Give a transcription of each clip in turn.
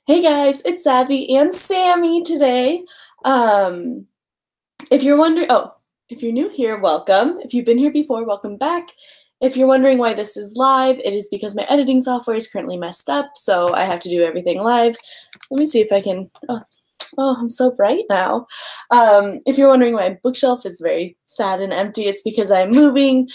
Hey guys, it's Savvy and Sammy today. Um, if you're wondering, if you're new here, welcome. If you've been here before, welcome back. If you're wondering why this is live, it is because my editing software is currently messed up, so I have to do everything live. Let me see if I can. Oh, I'm so bright now. If you're wondering why my bookshelf is very sad and empty, it's because I'm moving.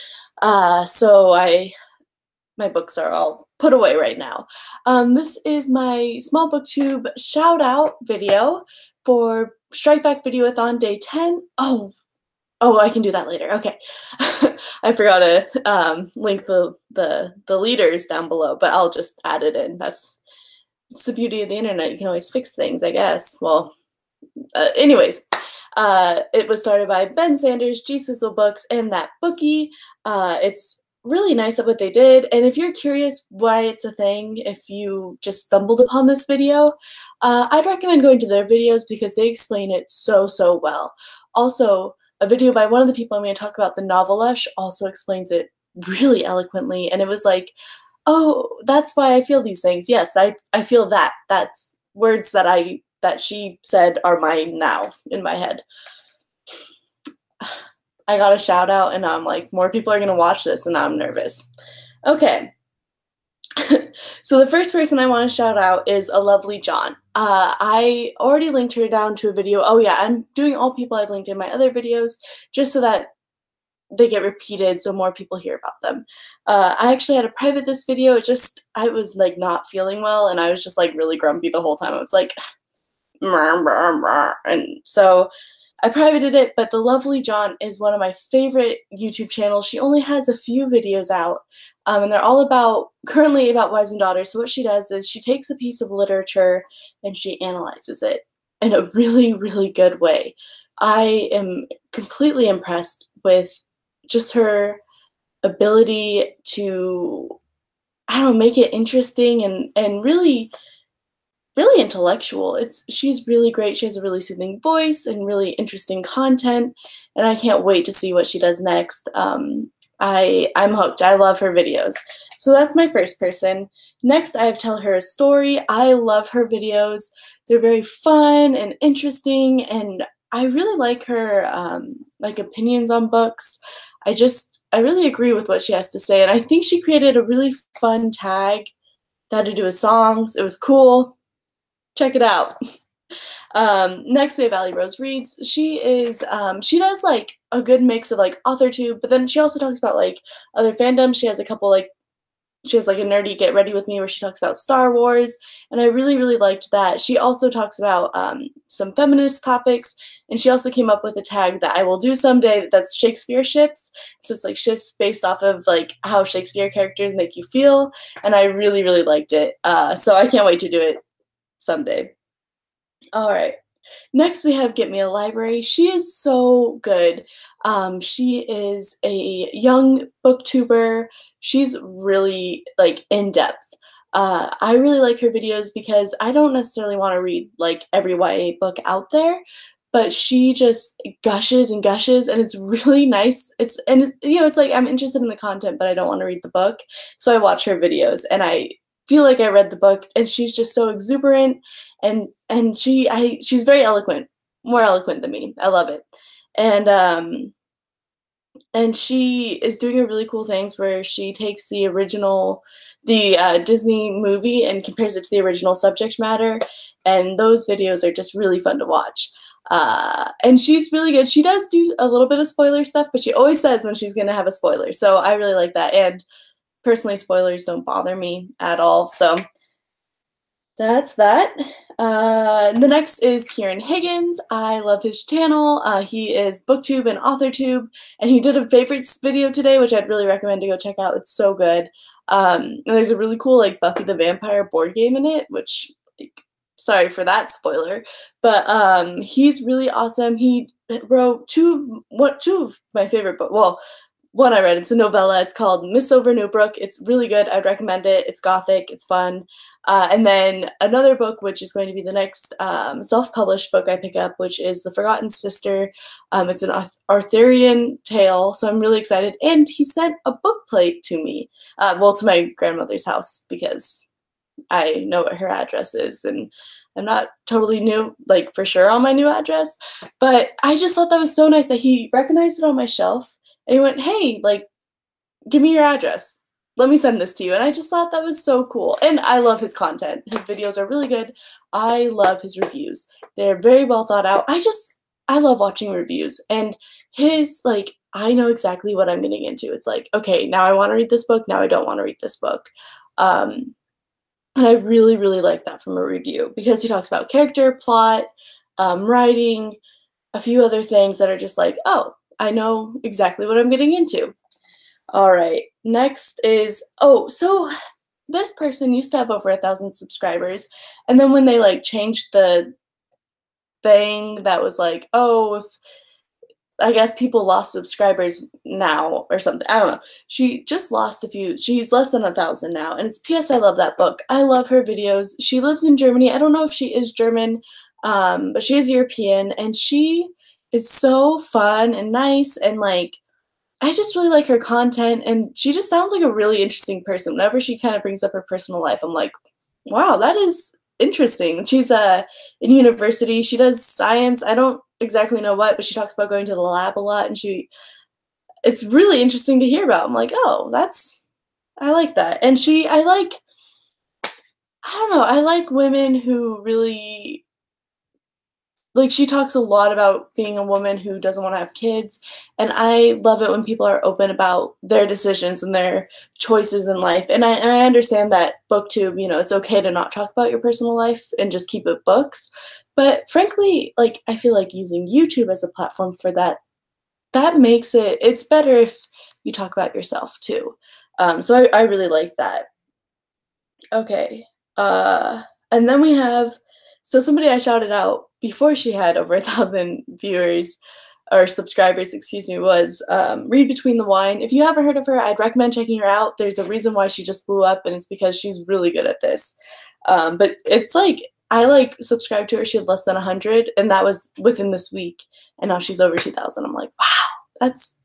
My books are all put away right now. This is my small booktube shout out video for StrikeBackVideoAthon Day 10. Oh, I can do that later. Okay. I forgot to link the leaders down below, but I'll just add it in. It's the beauty of the internet. You can always fix things, I guess. Well, anyways, it was started by Ben Sanders, G Sizzle Books, and That Bookie. It's really nice at what they did, and if you're curious why it's a thing, if you just stumbled upon this video, I'd recommend going to their videos because they explain it so well. Also, a video by one of the people I'm going to talk about, the Novelush, also explains it really eloquently, and it was like, oh, that's why I feel these things. Yes, I feel that. That's words that she said are mine now in my head. I got a shout out and I'm like, more people are going to watch this and I'm nervous. Okay. So the first person I want to shout out is a lovely John. I already linked her down to a video. Oh yeah, I'm doing all people I've linked in my other videos just so that they get repeated so more people hear about them. I actually had to private this video. I was like not feeling well and I was just like really grumpy the whole time. I was like, and so I privated it, but the lovely John is one of my favorite YouTube channels. She only has a few videos out, and they're all currently about wives and daughters. So what she does is she takes a piece of literature and she analyzes it in a really good way. I am completely impressed with just her ability to, I don't know, make it interesting and really intellectual. She's really great. She has a really soothing voice and really interesting content, and I can't wait to see what she does next. I'm hooked. I love her videos. So that's my first person. Next, I have Tell Her a Story. I love her videos. They're very fun and interesting, and I really like her like opinions on books. I really agree with what she has to say, and I think she created a really fun tag that had to do with songs. It was cool. Check it out. Next we have Allie Rose Reads. She does like a good mix of like AuthorTube, but then she also talks about like other fandoms. She has a nerdy Get Ready With Me where she talks about Star Wars, and I really liked that. She also talks about some feminist topics, and she also came up with a tag that I will do someday that's Shakespeare ships. So it's like ships based off of like how Shakespeare characters make you feel, and I really liked it. So I can't wait to do it someday. All right. Next we have Get Me a Library. She is so good. She is a young booktuber. She's really like in depth. I really like her videos because I don't necessarily want to read like every YA book out there, but she just gushes and gushes, and it's really nice. It's like I'm interested in the content, but I don't want to read the book, so I watch her videos, and I feel like I read the book, and she's just so exuberant, and she's very eloquent, more eloquent than me. I love it, and she is doing a really cool things where she takes the Disney movie and compares it to the original subject matter, and those videos are just really fun to watch. And she's really good. She does do a little bit of spoiler stuff, but she always says when she's gonna have a spoiler, so I really like that. And personally, spoilers don't bother me at all, so that's that. The next is Kieran Higgins. I love his channel. He is booktube and authortube, and he did a favorites video today, which I'd really recommend to go check out. It's so good. And there's a really cool like Buffy the Vampire board game in it, which, like, sorry for that spoiler, but he's really awesome. He wrote two of my favorite books. Well, one I read, it's a novella. It's called Miss Over Newbrook. It's really good. I'd recommend it. It's gothic. It's fun. And then another book, which is going to be the next self-published book I pick up, which is The Forgotten Sister. It's an Arthurian tale, so I'm really excited. And he sent a book plate to me, well, to my grandmother's house, because I know what her address is, and I'm not totally new, like, for sure on my new address, but I just thought that was so nice that he recognized it on my shelf, and he went, "Hey, like, give me your address. Let me send this to you." And I just thought that was so cool. And I love his content. His videos are really good. I love his reviews. They're very well thought out. I love watching reviews. And his, like, I know exactly what I'm getting into. It's like, okay, now I want to read this book. Now I don't want to read this book. And I really, really like that from a review because he talks about character, plot, writing, a few other things that are just like, oh, I know exactly what I'm getting into. All right, next is, oh, so this person used to have over 1,000 subscribers, and then when they, like, changed the thing that was like, oh, if I guess people lost subscribers now or something, I don't know. She just lost a few. She's less than 1,000 now, and it's P.S. I love that book. I love her videos. She lives in Germany. I don't know if she is German, but she is European, and she is so fun and nice, and, like, I just really like her content, and she just sounds like a really interesting person. Whenever she kind of brings up her personal life, I'm like, wow, that is interesting. She's in university. She does science. I don't exactly know what, but she talks about going to the lab a lot, and it's really interesting to hear about. I'm like, oh, I like that. And I don't know, I like women who really, like, she talks a lot about being a woman who doesn't wanna have kids, and I love it when people are open about their decisions and their choices in life, and I understand that BookTube, it's okay to not talk about your personal life and just keep it books, but frankly, like, I feel like using YouTube as a platform for that makes it's better if you talk about yourself too. So I really like that. Okay. And then we have, so somebody I shouted out before she had over 1,000 viewers or subscribers, excuse me, was Read Between the Wine. If you haven't heard of her, I'd recommend checking her out. There's a reason why she just blew up, and it's because she's really good at this. But it's like, I like subscribed to her. She had less than 100, and that was within this week, and now she's over 2,000. I'm like, wow, that's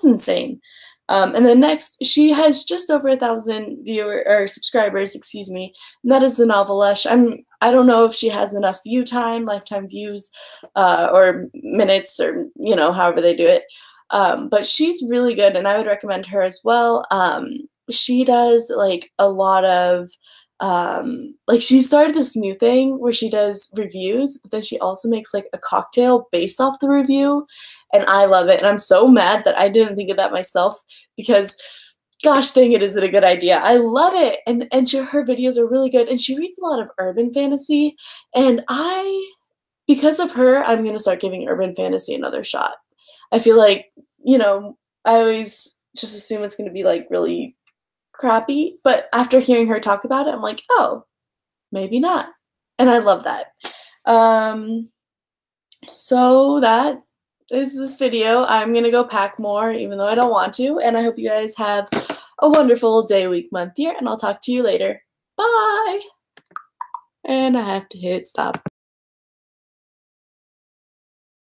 insane. And then next, she has just over 1,000 subscribers, excuse me, and that is the Novelesh. I don't know if she has enough view time, lifetime views, or minutes, or however they do it. But she's really good, and I would recommend her as well. She does like a lot of like, she started this new thing where she does reviews, but then she also makes like a cocktail based off the review. And I love it, and I'm so mad that I didn't think of that myself because, gosh dang it, is it a good idea. I love it, and her videos are really good, and she reads a lot of urban fantasy, and because of her, I'm gonna start giving urban fantasy another shot. I feel like, I always just assume it's gonna be, like, really crappy, but after hearing her talk about it, I'm like, "Oh, maybe not," and I love that. So that is this video. I'm gonna go pack more, even though I don't want to, and I hope you guys have a wonderful day, week, month, year, and I'll talk to you later. Bye! And I have to hit stop.